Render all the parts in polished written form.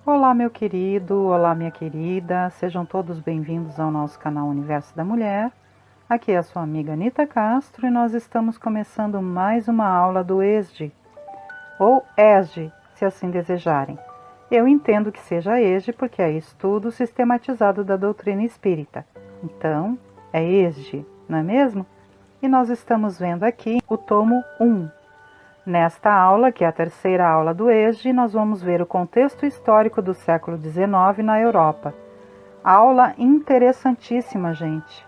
Olá, meu querido, olá, minha querida, sejam todos bem-vindos ao nosso canal Universo da Mulher. Aqui é a sua amiga Anita Castro e nós estamos começando mais uma aula do ESG, ou ESG, se assim desejarem. Eu entendo que seja ESG porque é estudo sistematizado da doutrina espírita. Então, é ESG, não é mesmo? E nós estamos vendo aqui o tomo 1. Nesta aula, que é a terceira aula do ESG, nós vamos ver o contexto histórico do século XIX na Europa. Aula interessantíssima, gente.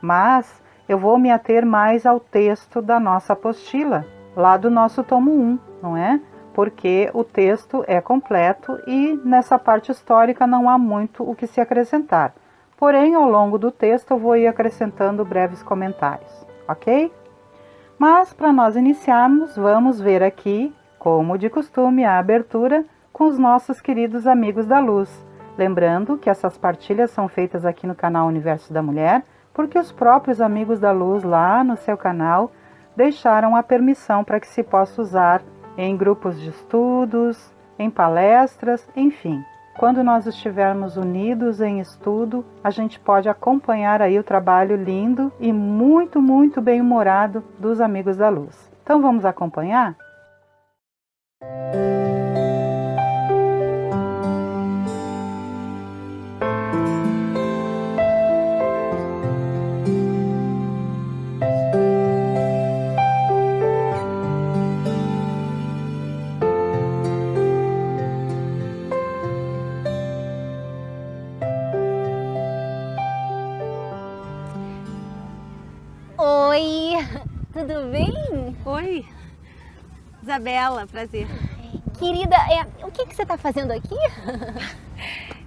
Mas eu vou me ater mais ao texto da nossa apostila, lá do nosso tomo 1, não é? Porque o texto é completo e nessa parte histórica não há muito o que se acrescentar. Porém, ao longo do texto eu vou ir acrescentando breves comentários, ok? Mas, para nós iniciarmos, vamos ver aqui, como de costume, a abertura com os nossos queridos amigos da luz. Lembrando que essas partilhas são feitas aqui no canal Universo da Mulher, porque os próprios amigos da luz lá no seu canal deixaram a permissão para que se possa usar em grupos de estudos, em palestras, enfim. Quando nós estivermos unidos em estudo, a gente pode acompanhar aí o trabalho lindo e muito, muito bem-humorado dos amigos da luz. Então vamos acompanhar? Oi, tudo bem? Oi, Isabela, prazer. Querida, o que você está fazendo aqui?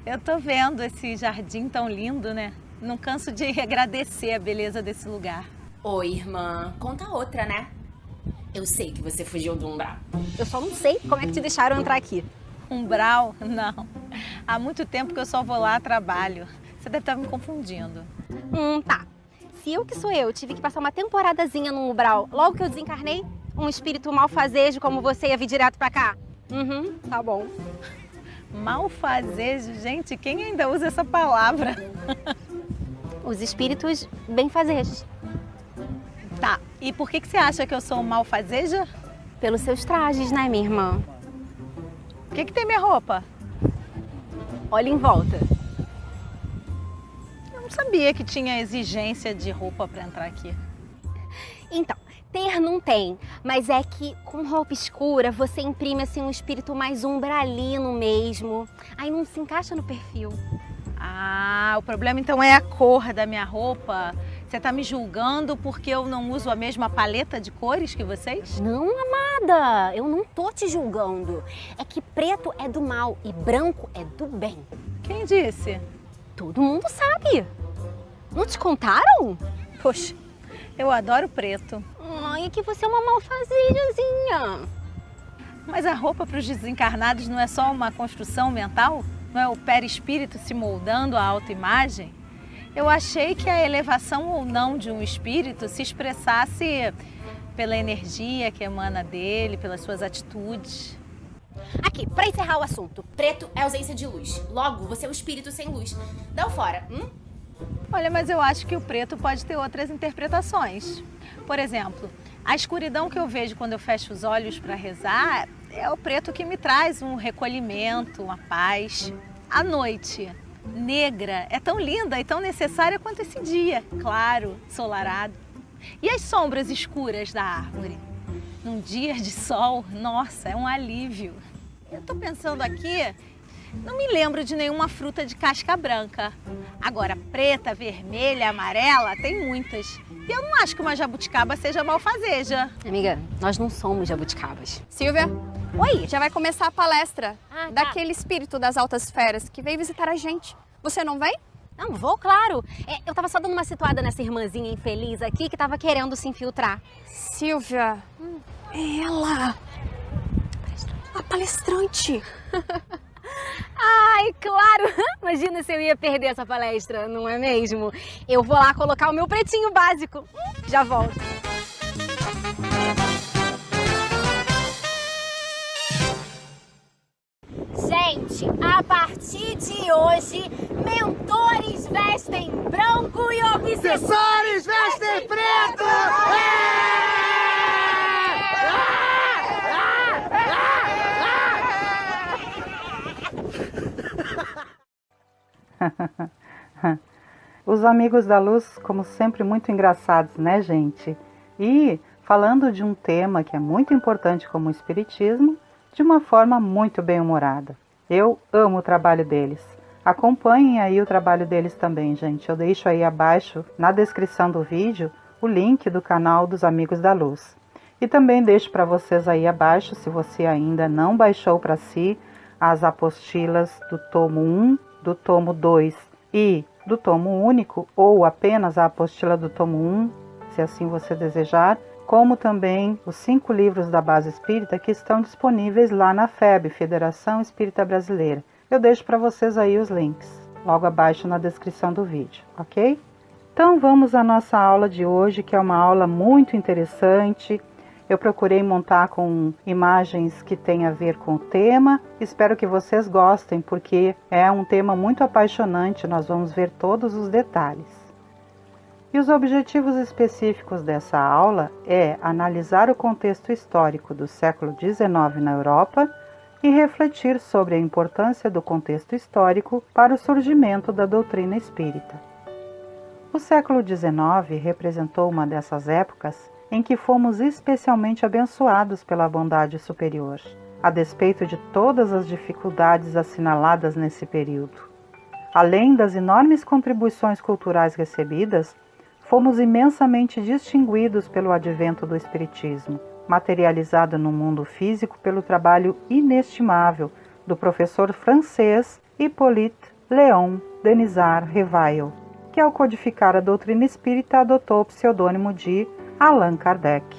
Eu tô vendo esse jardim tão lindo, né? Não canso de agradecer a beleza desse lugar. Oi, irmã. Conta outra, né? Eu sei que você fugiu do umbral. Eu só não sei como é que te deixaram entrar aqui. Umbral? Não. Há muito tempo que eu só vou lá a trabalho. Você deve estar me confundindo. Tá. Se eu que sou eu tive que passar uma temporadazinha no umbral logo que eu desencarnei, um espírito malfazejo como você ia vir direto pra cá? Tá bom. Malfazejo? Gente, quem ainda usa essa palavra? Os espíritos benfazejos. Tá, e por que você acha que eu sou malfazeja? Pelos seus trajes, né, minha irmã? O que tem minha roupa? Olha em volta. Eu não sabia que tinha exigência de roupa para entrar aqui. Então, ter não tem, mas é que com roupa escura você imprime assim um espírito mais umbralino mesmo. Aí não se encaixa no perfil. Ah, o problema então é a cor da minha roupa. Você tá me julgando porque eu não uso a mesma paleta de cores que vocês? Não, amada, eu não tô te julgando. É que preto é do mal e branco é do bem. Quem disse? Todo mundo sabe. Não te contaram? Poxa, eu adoro preto. Ai, é que você é uma malfazejazinha. Mas a roupa para os desencarnados não é só uma construção mental? Não é o perispírito se moldando à autoimagem? Eu achei que a elevação ou não de um espírito se expressasse pela energia que emana dele, pelas suas atitudes. Aqui, pra encerrar o assunto, preto é ausência de luz. Logo, você é um espírito sem luz. Dá o fora, Olha, mas eu acho que o preto pode ter outras interpretações. Por exemplo, a escuridão que eu vejo quando eu fecho os olhos para rezar é o preto que me traz um recolhimento, uma paz. A noite negra é tão linda e tão necessária quanto esse dia, claro, ensolarado. E as sombras escuras da árvore? Num dia de sol, nossa, é um alívio. Eu tô pensando aqui, não me lembro de nenhuma fruta de casca branca. Agora, preta, vermelha, amarela, tem muitas. E eu não acho que uma jabuticaba seja malfazeja. Amiga, nós não somos jabuticabas. Silvia, Oi, já vai começar a palestra tá. daquele espírito das altas esferas que veio visitar a gente. Você não vem? Não, vou, claro. Eu tava só dando uma situada nessa irmãzinha infeliz aqui que tava querendo se infiltrar. Silvia, é ela, a palestrante. Ai, claro! Imagina se eu ia perder essa palestra, não é mesmo? Eu vou lá colocar o meu pretinho básico. Já volto. Gente, hoje, a partir de hoje, mentores vestem branco e obsessores vestem preto! Os amigos da luz, como sempre, muito engraçados, né, gente? E falando de um tema que é muito importante como o espiritismo, de uma forma muito bem-humorada. Eu amo o trabalho deles. Acompanhem aí o trabalho deles também, gente. Eu deixo aí abaixo, na descrição do vídeo, o link do canal dos Amigos da Luz. E também deixo para vocês aí abaixo, se você ainda não baixou para si, as apostilas do tomo 1, do tomo 2 e do tomo único, ou apenas a apostila do tomo 1, se assim você desejar, como também os 5 livros da Base Espírita que estão disponíveis lá na FEB, Federação Espírita Brasileira. Eu deixo para vocês aí os links, logo abaixo na descrição do vídeo, ok? Então vamos à nossa aula de hoje, que é uma aula muito interessante. Eu procurei montar com imagens que têm a ver com o tema. Espero que vocês gostem, porque é um tema muito apaixonante. Nós vamos ver todos os detalhes. E os objetivos específicos dessa aula é analisar o contexto histórico do século XIX na Europa e refletir sobre a importância do contexto histórico para o surgimento da doutrina espírita. O século XIX representou uma dessas épocas em que fomos especialmente abençoados pela bondade superior, a despeito de todas as dificuldades assinaladas nesse período. Além das enormes contribuições culturais recebidas, fomos imensamente distinguidos pelo advento do Espiritismo, materializado no mundo físico pelo trabalho inestimável do professor francês Hippolyte Léon Denisard Rivail, que ao codificar a doutrina espírita adotou o pseudônimo de Allan Kardec.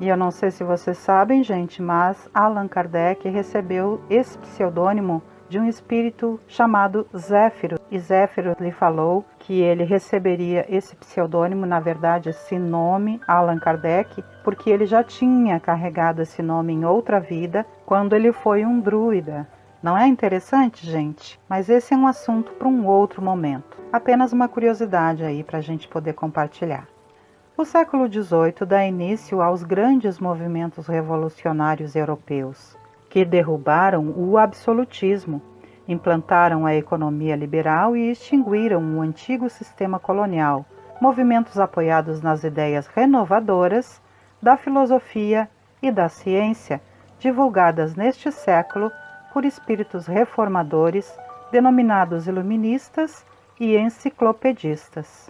E eu não sei se vocês sabem, gente, mas Allan Kardec recebeu esse pseudônimo de um espírito chamado Zéfiro. E Zéfiro lhe falou que ele receberia esse pseudônimo, na verdade esse nome, Allan Kardec, porque ele já tinha carregado esse nome em outra vida, quando ele foi um druida. Não é interessante, gente? Mas esse é um assunto para um outro momento. Apenas uma curiosidade aí para a gente poder compartilhar. O século XVIII dá início aos grandes movimentos revolucionários europeus, que derrubaram o absolutismo, implantaram a economia liberal e extinguiram o antigo sistema colonial, movimentos apoiados nas ideias renovadoras da filosofia e da ciência, divulgadas neste século por espíritos reformadores, denominados iluministas e enciclopedistas.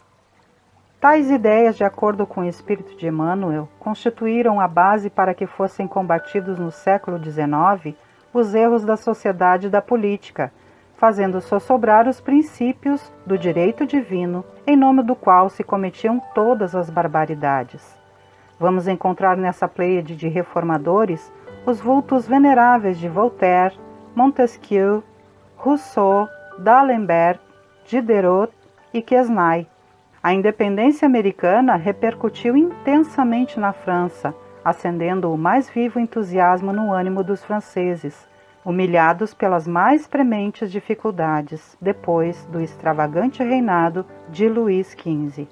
Tais ideias, de acordo com o espírito de Emmanuel, constituíram a base para que fossem combatidos no século XIX os erros da sociedade e da política, fazendo sossobrar os princípios do direito divino, em nome do qual se cometiam todas as barbaridades. Vamos encontrar nessa pleiade de reformadores os vultos veneráveis de Voltaire, Montesquieu, Rousseau, D'Alembert, Diderot e Quesnay. A independência americana repercutiu intensamente na França, acendendo o mais vivo entusiasmo no ânimo dos franceses, humilhados pelas mais prementes dificuldades depois do extravagante reinado de Luís XV.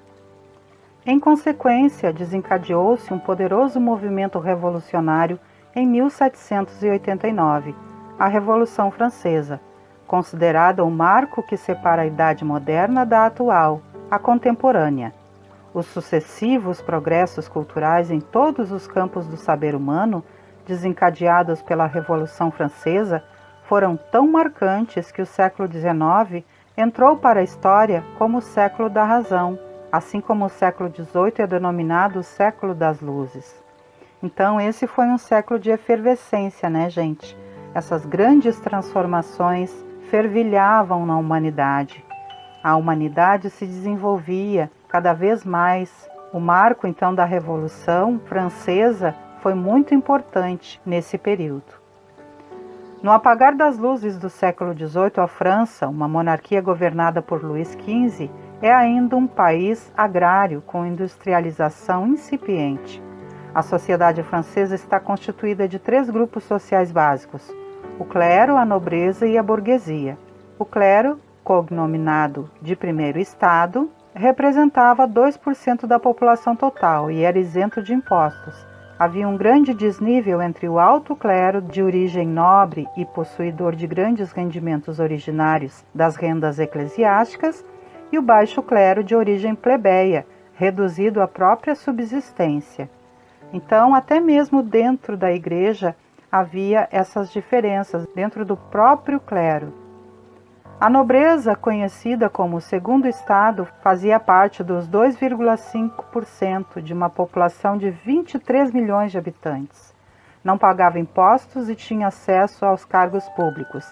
Em consequência, desencadeou-se um poderoso movimento revolucionário em 1789, a Revolução Francesa, considerada o marco que separa a Idade Moderna da atual, a contemporânea. Os sucessivos progressos culturais em todos os campos do saber humano, desencadeados pela Revolução Francesa, foram tão marcantes que o século XIX entrou para a história como o século da razão, assim como o século XVIII é denominado o século das luzes. Então esse foi um século de efervescência, né, gente? Essas grandes transformações fervilhavam na humanidade. A humanidade se desenvolvia cada vez mais. O marco, então, da Revolução Francesa foi muito importante nesse período. No apagar das luzes do século XVIII, a França, uma monarquia governada por Luís XV, é ainda um país agrário com industrialização incipiente. A sociedade francesa está constituída de 3 grupos sociais básicos: o clero, a nobreza e a burguesia. O clero, cognominado de primeiro estado, representava 2% da população total e era isento de impostos. Havia um grande desnível entre o alto clero, de origem nobre e possuidor de grandes rendimentos originários das rendas eclesiásticas, e o baixo clero, de origem plebeia, reduzido à própria subsistência. Então, até mesmo dentro da igreja havia essas diferenças, dentro do próprio clero. A nobreza, conhecida como o segundo estado, fazia parte dos 2,5% de uma população de 23 milhões de habitantes. Não pagava impostos e tinha acesso aos cargos públicos.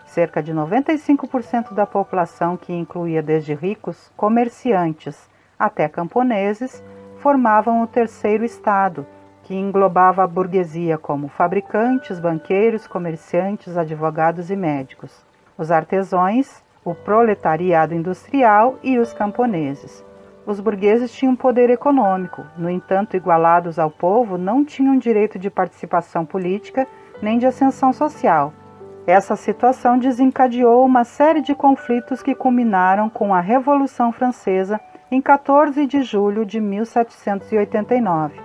Cerca de 95% da população, que incluía desde ricos, comerciantes, até camponeses, formavam o terceiro estado, que englobava a burguesia como fabricantes, banqueiros, comerciantes, advogados e médicos, os artesãos, o proletariado industrial e os camponeses. Os burgueses tinham poder econômico, no entanto, igualados ao povo, não tinham direito de participação política nem de ascensão social. Essa situação desencadeou uma série de conflitos que culminaram com a Revolução Francesa em 14 de julho de 1789.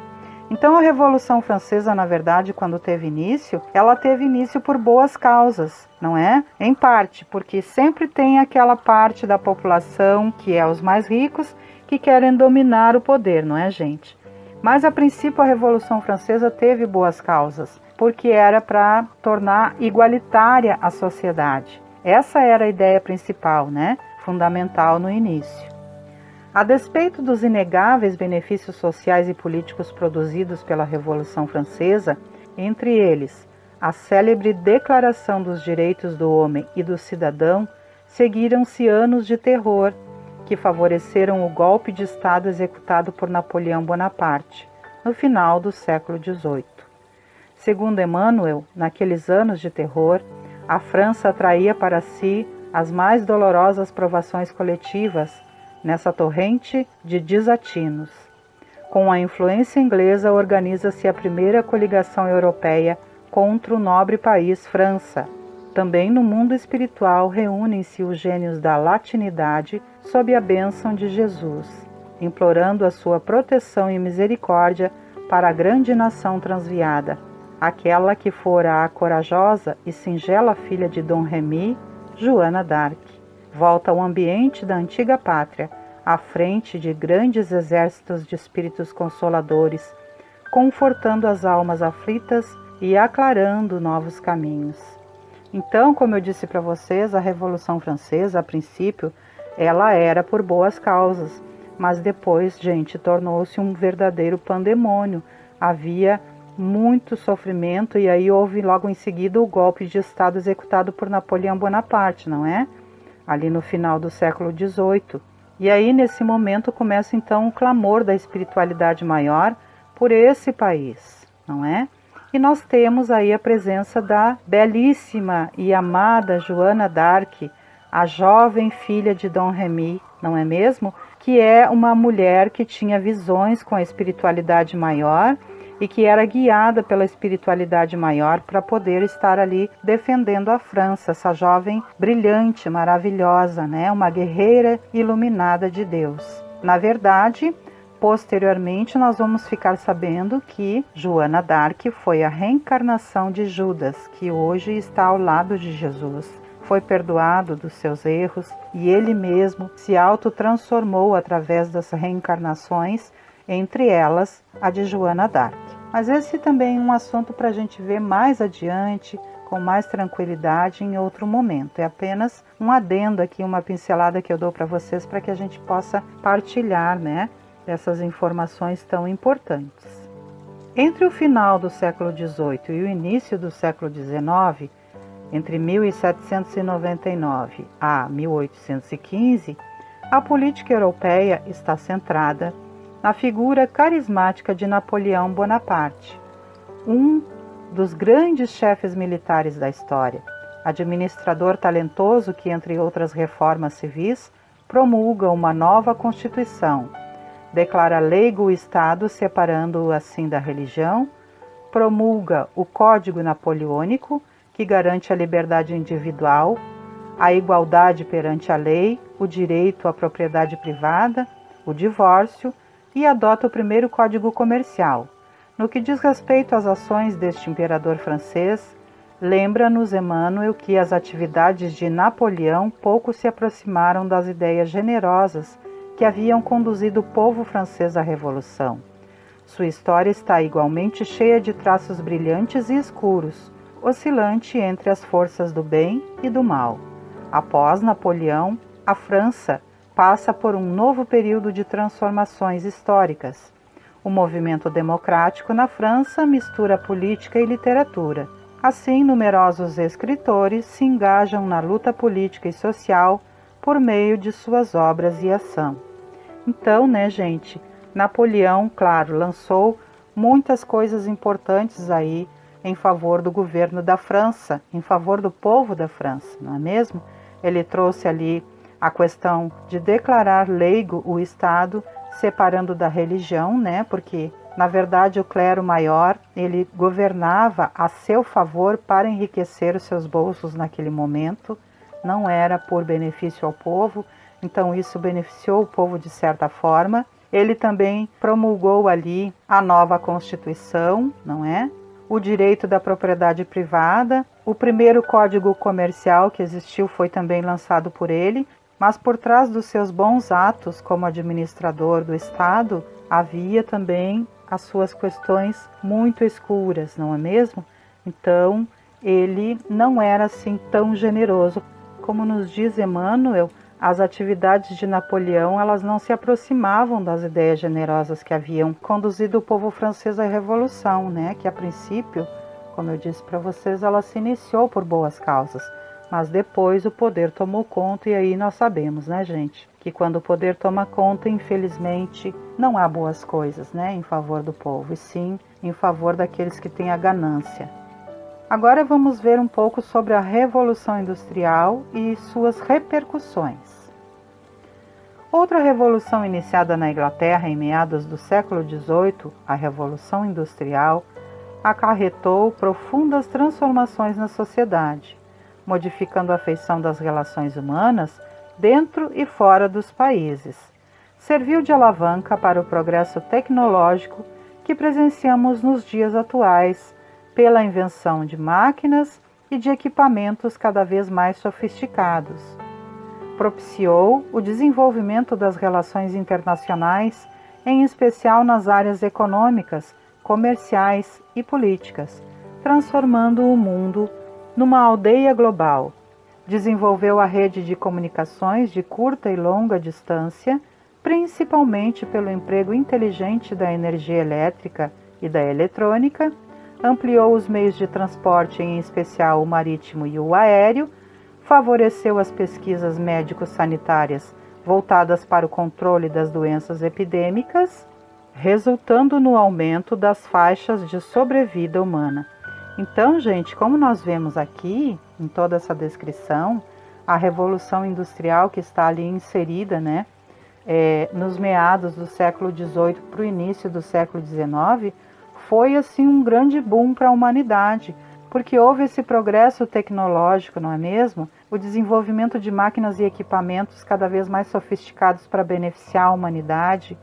Então, a Revolução Francesa, na verdade, quando teve início, ela teve início por boas causas, não é? Em parte, porque sempre tem aquela parte da população, que é os mais ricos, que querem dominar o poder, não é, gente? Mas, a princípio, a Revolução Francesa teve boas causas, porque era para tornar igualitária a sociedade. Essa era a ideia principal, né? Fundamental no início. A despeito dos inegáveis benefícios sociais e políticos produzidos pela Revolução Francesa, entre eles a célebre Declaração dos Direitos do Homem e do Cidadão, seguiram-se anos de terror que favoreceram o golpe de Estado executado por Napoleão Bonaparte, no final do século XVIII. Segundo Emmanuel, naqueles anos de terror, a França atraía para si as mais dolorosas provações coletivas nessa torrente de desatinos. Com a influência inglesa, organiza-se a primeira coligação europeia contra o nobre país França. Também no mundo espiritual reúnem-se os gênios da latinidade sob a bênção de Jesus, implorando a sua proteção e misericórdia para a grande nação transviada, aquela que fora a corajosa e singela filha de Dom Remy, Joana d'Arc. Volta ao ambiente da antiga pátria, à frente de grandes exércitos de espíritos consoladores, confortando as almas aflitas e aclarando novos caminhos. Então, como eu disse para vocês, a Revolução Francesa, a princípio, ela era por boas causas, mas depois, gente, tornou-se um verdadeiro pandemônio. Havia muito sofrimento e aí houve logo em seguida o golpe de Estado executado por Napoleão Bonaparte, não é? Ali no final do século XVIII. E aí, nesse momento, começa então o clamor da espiritualidade maior por esse país, não é? E nós temos aí a presença da belíssima e amada Joana d'Arc, a jovem filha de Dom Remy, não é mesmo? Que é uma mulher que tinha visões com a espiritualidade maior e que era guiada pela espiritualidade maior para poder estar ali defendendo a França, essa jovem brilhante, maravilhosa, né? Uma guerreira iluminada de Deus. Na verdade, posteriormente nós vamos ficar sabendo que Joana d'Arc foi a reencarnação de Judas, que hoje está ao lado de Jesus. Foi perdoado dos seus erros e ele mesmo se autotransformou através das reencarnações, entre elas a de Joana d'Arc. Mas esse também é um assunto para a gente ver mais adiante, com mais tranquilidade em outro momento. É apenas um adendo aqui, uma pincelada que eu dou para vocês para que a gente possa partilhar, né, dessas informações tão importantes. Entre o final do século XVIII e o início do século XIX, entre 1799 a 1815, a política europeia está centrada na figura carismática de Napoleão Bonaparte, um dos grandes chefes militares da história, administrador talentoso que, entre outras reformas civis, promulga uma nova Constituição, declara leigo o Estado, separando-o assim da religião, promulga o Código Napoleônico, que que garante a liberdade individual, a igualdade perante a lei, o direito à propriedade privada, o divórcio e adota o primeiro Código Comercial. No que diz respeito às ações deste imperador francês, lembra-nos Emmanuel que as atividades de Napoleão pouco se aproximaram das ideias generosas que haviam conduzido o povo francês à Revolução. Sua história está igualmente cheia de traços brilhantes e escuros, oscilante entre as forças do bem e do mal. Após Napoleão, a França passa por um novo período de transformações históricas. O movimento democrático na França mistura política e literatura. Assim, numerosos escritores se engajam na luta política e social por meio de suas obras e ação. Então, gente, Napoleão, claro, lançou muitas coisas importantes aí em favor do governo da França, em favor do povo da França, não é mesmo? Ele trouxe ali a questão de declarar leigo o Estado, separando da religião, porque na verdade o clero maior, ele governava a seu favor para enriquecer os seus bolsos naquele momento, não era por benefício ao povo, então isso beneficiou o povo de certa forma. Ele também promulgou ali a nova Constituição, não é? O direito da propriedade privada, o primeiro Código Comercial que existiu foi também lançado por ele, mas por trás dos seus bons atos como administrador do Estado, havia também as suas questões muito escuras, não é mesmo? Então, ele não era assim tão generoso. Como nos diz Emmanuel, as atividades de Napoleão, elas não se aproximavam das ideias generosas que haviam conduzido o povo francês à Revolução, que a princípio, como eu disse para vocês, ela se iniciou por boas causas, mas depois o poder tomou conta e aí nós sabemos, gente, que quando o poder toma conta, infelizmente, não há boas coisas, em favor do povo, e sim em favor daqueles que têm a ganância. Agora vamos ver um pouco sobre a Revolução Industrial e suas repercussões. Outra revolução iniciada na Inglaterra em meados do século XVIII, a Revolução Industrial, acarretou profundas transformações na sociedade, modificando a feição das relações humanas dentro e fora dos países. Serviu de alavanca para o progresso tecnológico que presenciamos nos dias atuais, pela invenção de máquinas e de equipamentos cada vez mais sofisticados. Propiciou o desenvolvimento das relações internacionais, em especial nas áreas econômicas, comerciais e políticas, transformando o mundo numa aldeia global. Desenvolveu a rede de comunicações de curta e longa distância, principalmente pelo emprego inteligente da energia elétrica e da eletrônica, ampliou os meios de transporte, em especial o marítimo e o aéreo, favoreceu as pesquisas médico-sanitárias voltadas para o controle das doenças epidêmicas, resultando no aumento das faixas de sobrevida humana. Então, gente, como nós vemos aqui, em toda essa descrição, a Revolução Industrial que está ali inserida, nos meados do século XVIII para o início do século XIX, foi assim um grande boom para a humanidade, porque houve esse progresso tecnológico, não é mesmo? O desenvolvimento de máquinas e equipamentos cada vez mais sofisticados para beneficiar a humanidade,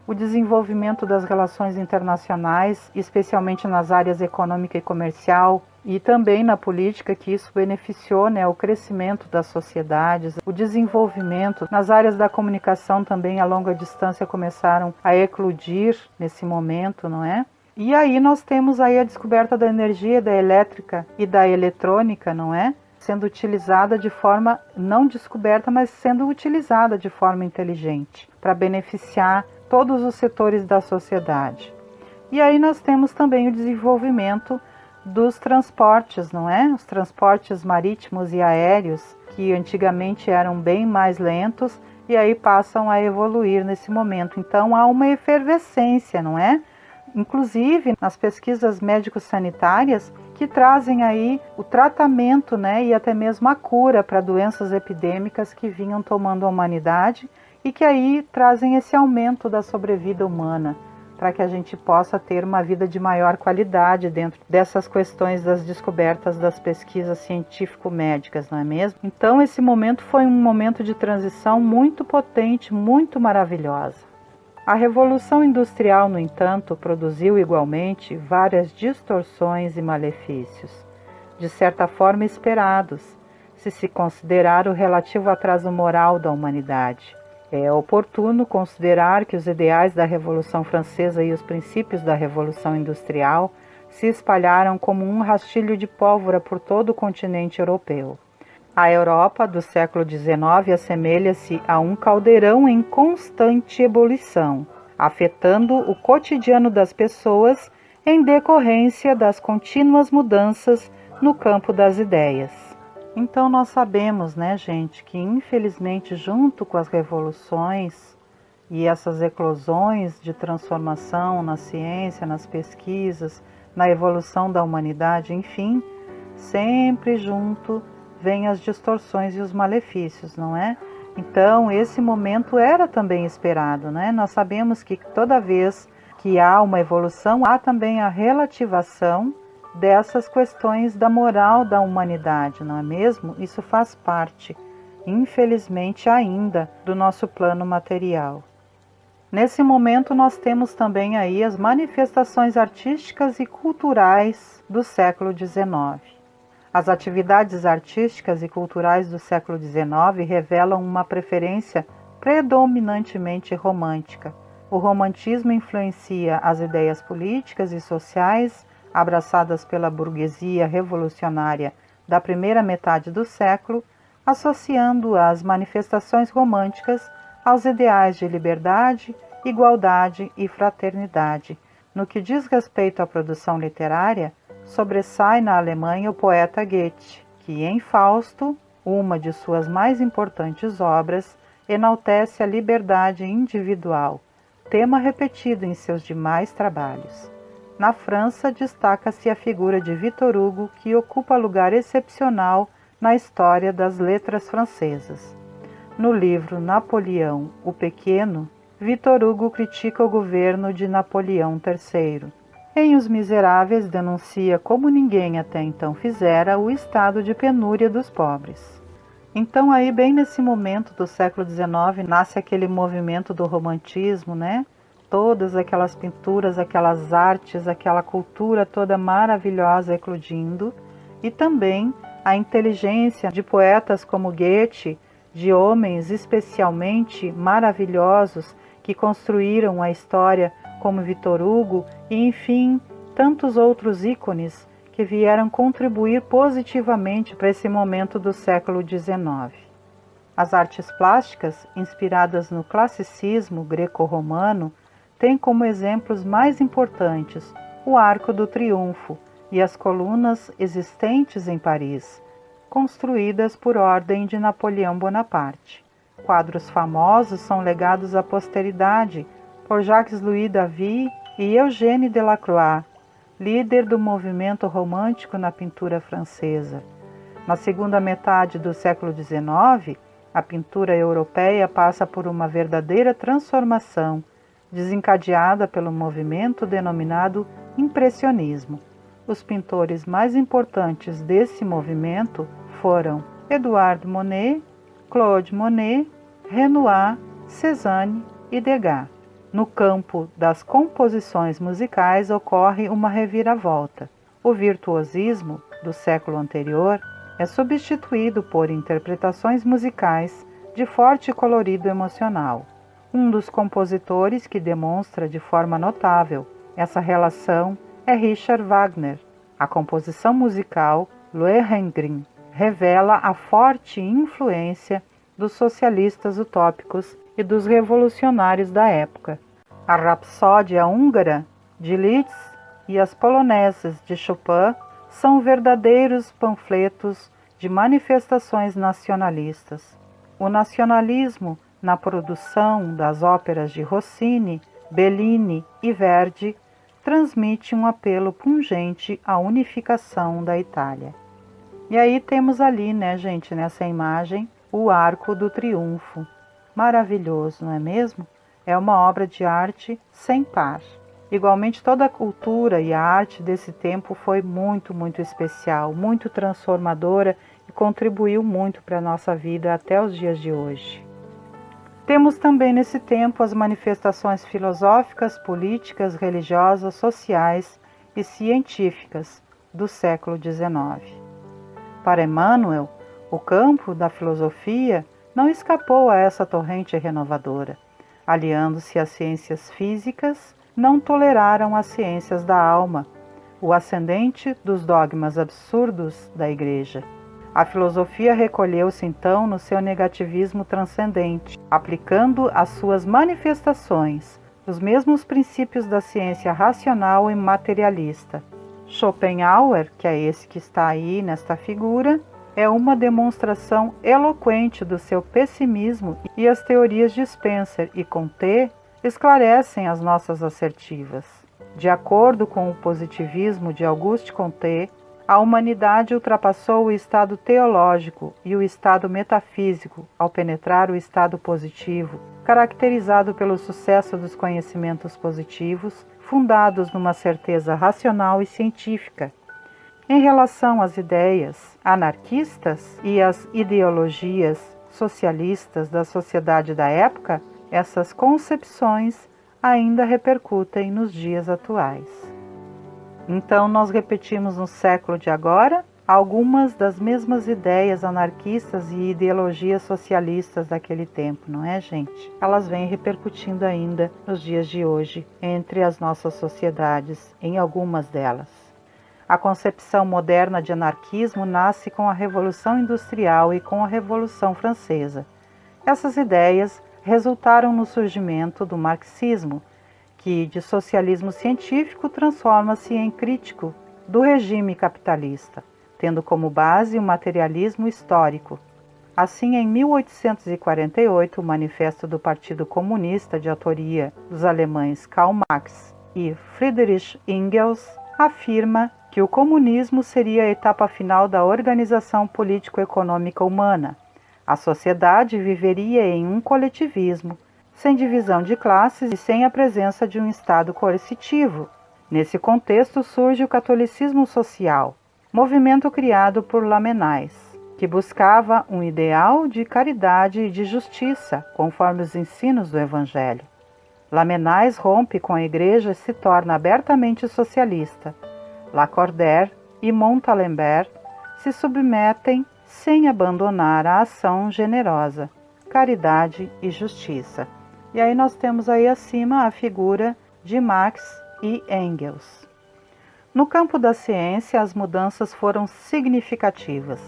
o desenvolvimento das relações internacionais, especialmente nas áreas econômica e comercial, e também na política, que isso beneficiou o crescimento das sociedades, o desenvolvimento nas áreas da comunicação também a longa distância começaram a eclodir nesse momento, não é? E aí nós temos aí a descoberta da energia, da elétrica e da eletrônica, não é? Sendo utilizada de forma não descoberta, mas sendo utilizada de forma inteligente para beneficiar todos os setores da sociedade. E aí nós temos também o desenvolvimento dos transportes, não é? Os transportes marítimos e aéreos, que antigamente eram bem mais lentos e aí passam a evoluir nesse momento. Então há uma efervescência, não é? Inclusive nas pesquisas médico-sanitárias que trazem aí o tratamento, e até mesmo a cura para doenças epidêmicas que vinham tomando a humanidade e que aí trazem esse aumento da sobrevida humana, para que a gente possa ter uma vida de maior qualidade dentro dessas questões das descobertas das pesquisas científico-médicas, não é mesmo? Então esse momento foi um momento de transição muito potente, muito maravilhosa. A Revolução Industrial, no entanto, produziu igualmente várias distorções e malefícios, de certa forma esperados, se considerar o relativo atraso moral da humanidade. É oportuno considerar que os ideais da Revolução Francesa e os princípios da Revolução Industrial se espalharam como um rastilho de pólvora por todo o continente europeu. A Europa do século XIX assemelha-se a um caldeirão em constante ebulição, afetando o cotidiano das pessoas em decorrência das contínuas mudanças no campo das ideias. Então nós sabemos, né, gente, que infelizmente junto com as revoluções e essas eclosões de transformação na ciência, nas pesquisas, na evolução da humanidade, enfim, sempre junto vêm as distorções e os malefícios, não é? Então esse momento era também esperado, né? Nós sabemos que toda vez que há uma evolução, há também a relativação dessas questões da moral da humanidade, não é mesmo? Isso faz parte, infelizmente ainda, do nosso plano material. Nesse momento nós temos também aí as manifestações artísticas e culturais do século XIX. As atividades artísticas e culturais do século XIX revelam uma preferência predominantemente romântica. O romantismo influencia as ideias políticas e sociais abraçadas pela burguesia revolucionária da primeira metade do século, associando as manifestações românticas aos ideais de liberdade, igualdade e fraternidade. No que diz respeito à produção literária, sobressai na Alemanha o poeta Goethe, que em Fausto, uma de suas mais importantes obras, enaltece a liberdade individual, tema repetido em seus demais trabalhos. Na França, destaca-se a figura de Victor Hugo, que ocupa lugar excepcional na história das letras francesas. No livro Napoleão, o Pequeno, Victor Hugo critica o governo de Napoleão III. Em Os Miseráveis, denuncia, como ninguém até então fizera, o estado de penúria dos pobres. Então, aí, bem nesse momento do século XIX, nasce aquele movimento do romantismo, né? Todas aquelas pinturas, aquelas artes, aquela cultura toda maravilhosa eclodindo, e também a inteligência de poetas como Goethe, de homens especialmente maravilhosos que construíram a história como Victor Hugo e, enfim, tantos outros ícones que vieram contribuir positivamente para esse momento do século XIX. As artes plásticas, inspiradas no classicismo greco-romano, têm como exemplos mais importantes o Arco do Triunfo e as colunas existentes em Paris, construídas por ordem de Napoleão Bonaparte. Quadros famosos são legados à posteridade por Jacques-Louis David e Eugène Delacroix, líder do movimento romântico na pintura francesa. Na segunda metade do século XIX, a pintura europeia passa por uma verdadeira transformação, desencadeada pelo movimento denominado Impressionismo. Os pintores mais importantes desse movimento foram Edouard Monet, Claude Monet, Renoir, Cézanne e Degas. No campo das composições musicais ocorre uma reviravolta. O virtuosismo do século anterior é substituído por interpretações musicais de forte colorido emocional. Um dos compositores que demonstra de forma notável essa relação é Richard Wagner. A composição musical Lohengrin revela a forte influência dos socialistas utópicos e dos revolucionários da época. A Rapsódia húngara de Liszt e as polonesas de Chopin são verdadeiros panfletos de manifestações nacionalistas. O nacionalismo na produção das óperas de Rossini, Bellini e Verdi transmite um apelo pungente à unificação da Itália. E aí temos ali, né, gente, nessa imagem, o Arco do Triunfo. Maravilhoso, não é mesmo? É uma obra de arte sem par. Igualmente, toda a cultura e a arte desse tempo foi muito, muito especial, muito transformadora e contribuiu muito para a nossa vida até os dias de hoje. Temos também nesse tempo as manifestações filosóficas, políticas, religiosas, sociais e científicas do século XIX. Para Emmanuel, o campo da filosofia não escapou a essa torrente renovadora. Aliando-se às ciências físicas, não toleraram as ciências da alma, o ascendente dos dogmas absurdos da Igreja. A filosofia recolheu-se então no seu negativismo transcendente, aplicando às suas manifestações os mesmos princípios da ciência racional e materialista. Schopenhauer, que é esse que está aí nesta figura, é uma demonstração eloquente do seu pessimismo, e as teorias de Spencer e Comte esclarecem as nossas assertivas. De acordo com o positivismo de Auguste Comte, a humanidade ultrapassou o estado teológico e o estado metafísico ao penetrar o estado positivo, caracterizado pelo sucesso dos conhecimentos positivos, fundados numa certeza racional e científica. Em relação às ideias anarquistas e às ideologias socialistas da sociedade da época, essas concepções ainda repercutem nos dias atuais. Então, nós repetimos no século de agora algumas das mesmas ideias anarquistas e ideologias socialistas daquele tempo, não é, gente? Elas vêm repercutindo ainda nos dias de hoje entre as nossas sociedades, em algumas delas. A concepção moderna de anarquismo nasce com a Revolução Industrial e com a Revolução Francesa. Essas ideias resultaram no surgimento do marxismo, que de socialismo científico transforma-se em crítico do regime capitalista, tendo como base o materialismo histórico. Assim, em 1848, o Manifesto do Partido Comunista, de autoria dos alemães Karl Marx e Friedrich Engels, afirma que o comunismo seria a etapa final da organização político-econômica humana. A sociedade viveria em um coletivismo, sem divisão de classes e sem a presença de um Estado coercitivo. Nesse contexto surge o catolicismo social, movimento criado por Lamennais, que buscava um ideal de caridade e de justiça, conforme os ensinos do Evangelho. Lamennais rompe com a Igreja e se torna abertamente socialista. Lacordaire e Montalembert se submetem sem abandonar a ação generosa, caridade e justiça. E aí nós temos aí acima a figura de Marx e Engels. No campo da ciência, as mudanças foram significativas.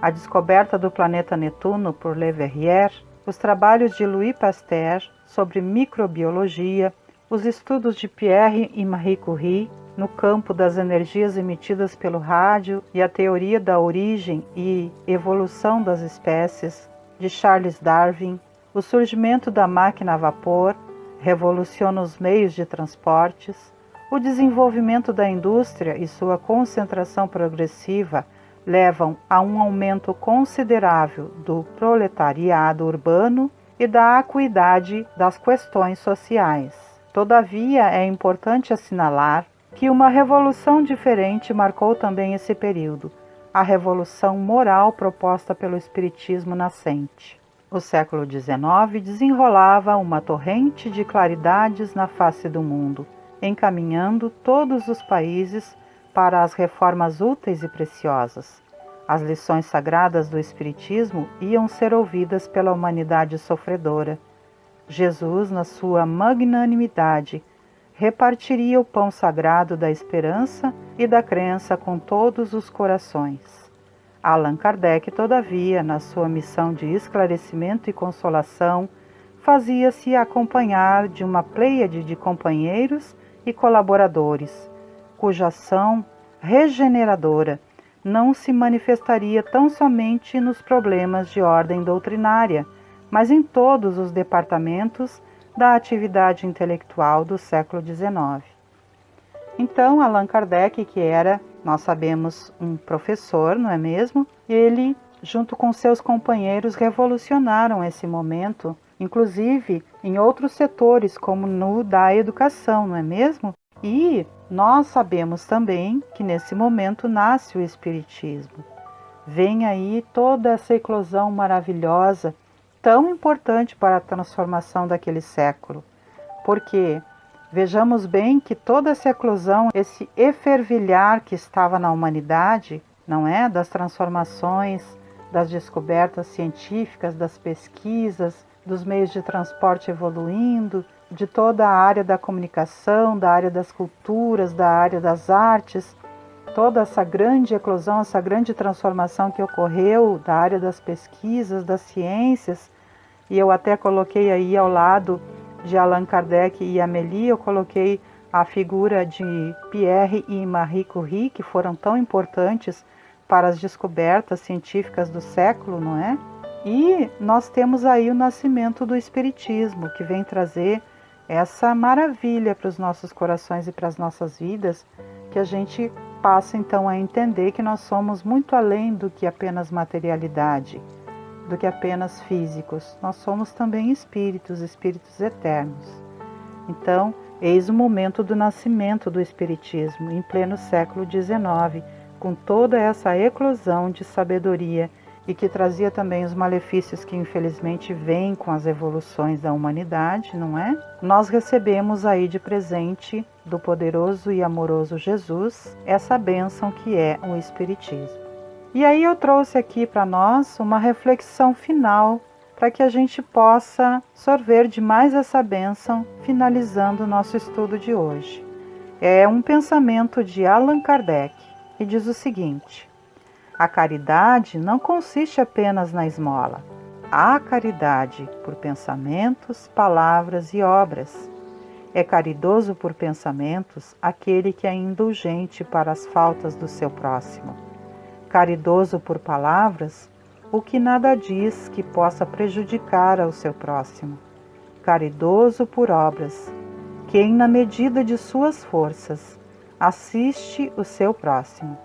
A descoberta do planeta Netuno por Le Verrier, os trabalhos de Louis Pasteur sobre microbiologia, os estudos de Pierre e Marie Curie no campo das energias emitidas pelo rádio e a teoria da origem e evolução das espécies, de Charles Darwin, o surgimento da máquina a vapor revoluciona os meios de transportes, o desenvolvimento da indústria e sua concentração progressiva levam a um aumento considerável do proletariado urbano e da acuidade das questões sociais. Todavia, é importante assinalar que uma revolução diferente marcou também esse período, a revolução moral proposta pelo espiritismo nascente. O século XIX desenrolava uma torrente de claridades na face do mundo, encaminhando todos os países para as reformas úteis e preciosas. As lições sagradas do Espiritismo iam ser ouvidas pela humanidade sofredora. Jesus, na sua magnanimidade, repartiria o pão sagrado da esperança e da crença com todos os corações. Allan Kardec, todavia, na sua missão de esclarecimento e consolação, fazia-se acompanhar de uma pleiade de companheiros e colaboradores, cuja ação regeneradora não se manifestaria tão somente nos problemas de ordem doutrinária, mas em todos os departamentos da atividade intelectual do século XIX. Então, Allan Kardec, que era, nós sabemos, um professor, não é mesmo? Ele, junto com seus companheiros, revolucionaram esse momento inclusive em outros setores, como no da educação, não é mesmo? E nós sabemos também que nesse momento nasce o Espiritismo. Vem aí toda essa eclosão maravilhosa, tão importante para a transformação daquele século. Porque vejamos bem que toda essa eclosão, esse efervilhar que estava na humanidade, não é? Das transformações, das descobertas científicas, das pesquisas, dos meios de transporte evoluindo, de toda a área da comunicação, da área das culturas, da área das artes, toda essa grande eclosão, essa grande transformação que ocorreu da área das pesquisas, das ciências, e eu até coloquei aí ao lado de Allan Kardec e Amélie, eu coloquei a figura de Pierre e Marie Curie, que foram tão importantes para as descobertas científicas do século, não é? E nós temos aí o nascimento do Espiritismo, que vem trazer essa maravilha para os nossos corações e para as nossas vidas, que a gente passa então a entender que nós somos muito além do que apenas materialidade, do que apenas físicos. Nós somos também espíritos, espíritos eternos. Então, eis o momento do nascimento do Espiritismo, em pleno século XIX, com toda essa eclosão de sabedoria e que trazia também os malefícios que infelizmente vêm com as evoluções da humanidade, não é? Nós recebemos aí de presente do poderoso e amoroso Jesus essa bênção que é o Espiritismo. E aí eu trouxe aqui para nós uma reflexão final para que a gente possa sorver de mais essa bênção, finalizando o nosso estudo de hoje. É um pensamento de Allan Kardec e diz o seguinte: a caridade não consiste apenas na esmola. Há caridade por pensamentos, palavras e obras. É caridoso por pensamentos aquele que é indulgente para as faltas do seu próximo. Caridoso por palavras, o que nada diz que possa prejudicar ao seu próximo. Caridoso por obras, quem na medida de suas forças assiste o seu próximo.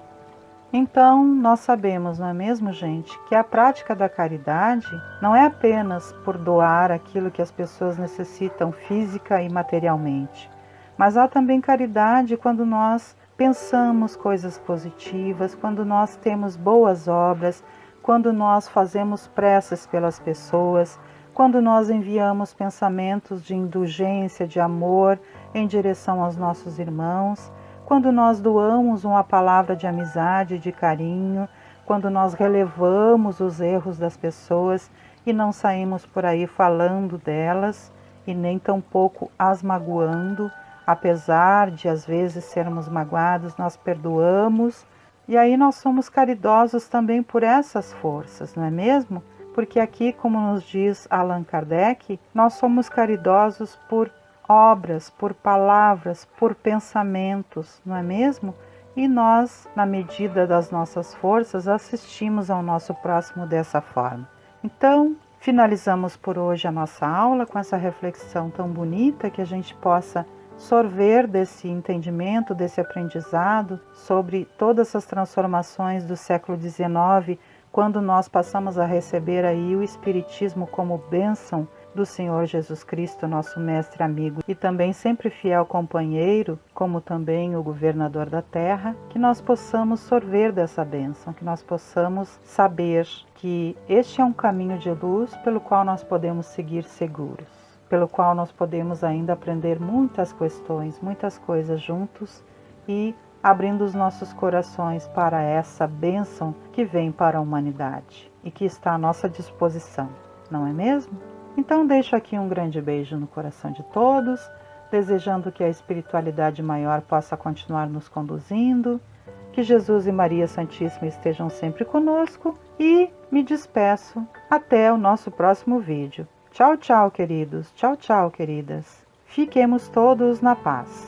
Então, nós sabemos, não é mesmo, gente, que a prática da caridade não é apenas por doar aquilo que as pessoas necessitam física e materialmente, mas há também caridade quando nós pensamos coisas positivas, quando nós temos boas obras, quando nós fazemos preces pelas pessoas, quando nós enviamos pensamentos de indulgência, de amor em direção aos nossos irmãos, quando nós doamos uma palavra de amizade, de carinho, quando nós relevamos os erros das pessoas e não saímos por aí falando delas e nem tampouco as magoando, apesar de às vezes sermos magoados, nós perdoamos e aí nós somos caridosos também por essas forças, não é mesmo? Porque aqui, como nos diz Allan Kardec, nós somos caridosos por obras, por palavras, por pensamentos, não é mesmo? E nós, na medida das nossas forças, assistimos ao nosso próximo dessa forma. Então, finalizamos por hoje a nossa aula com essa reflexão tão bonita, que a gente possa sorver desse entendimento, desse aprendizado sobre todas essas transformações do século XIX, quando nós passamos a receber aí o Espiritismo como bênção do Senhor Jesus Cristo, nosso mestre amigo e também sempre fiel companheiro, como também o governador da terra, que nós possamos sorver dessa bênção, que nós possamos saber que este é um caminho de luz pelo qual nós podemos seguir seguros, pelo qual nós podemos ainda aprender muitas questões, muitas coisas juntos e abrindo os nossos corações para essa bênção que vem para a humanidade e que está à nossa disposição, não é mesmo? Então deixo aqui um grande beijo no coração de todos, desejando que a espiritualidade maior possa continuar nos conduzindo, que Jesus e Maria Santíssima estejam sempre conosco e me despeço até o nosso próximo vídeo. Tchau, tchau, queridos. Tchau, tchau, queridas. Fiquemos todos na paz.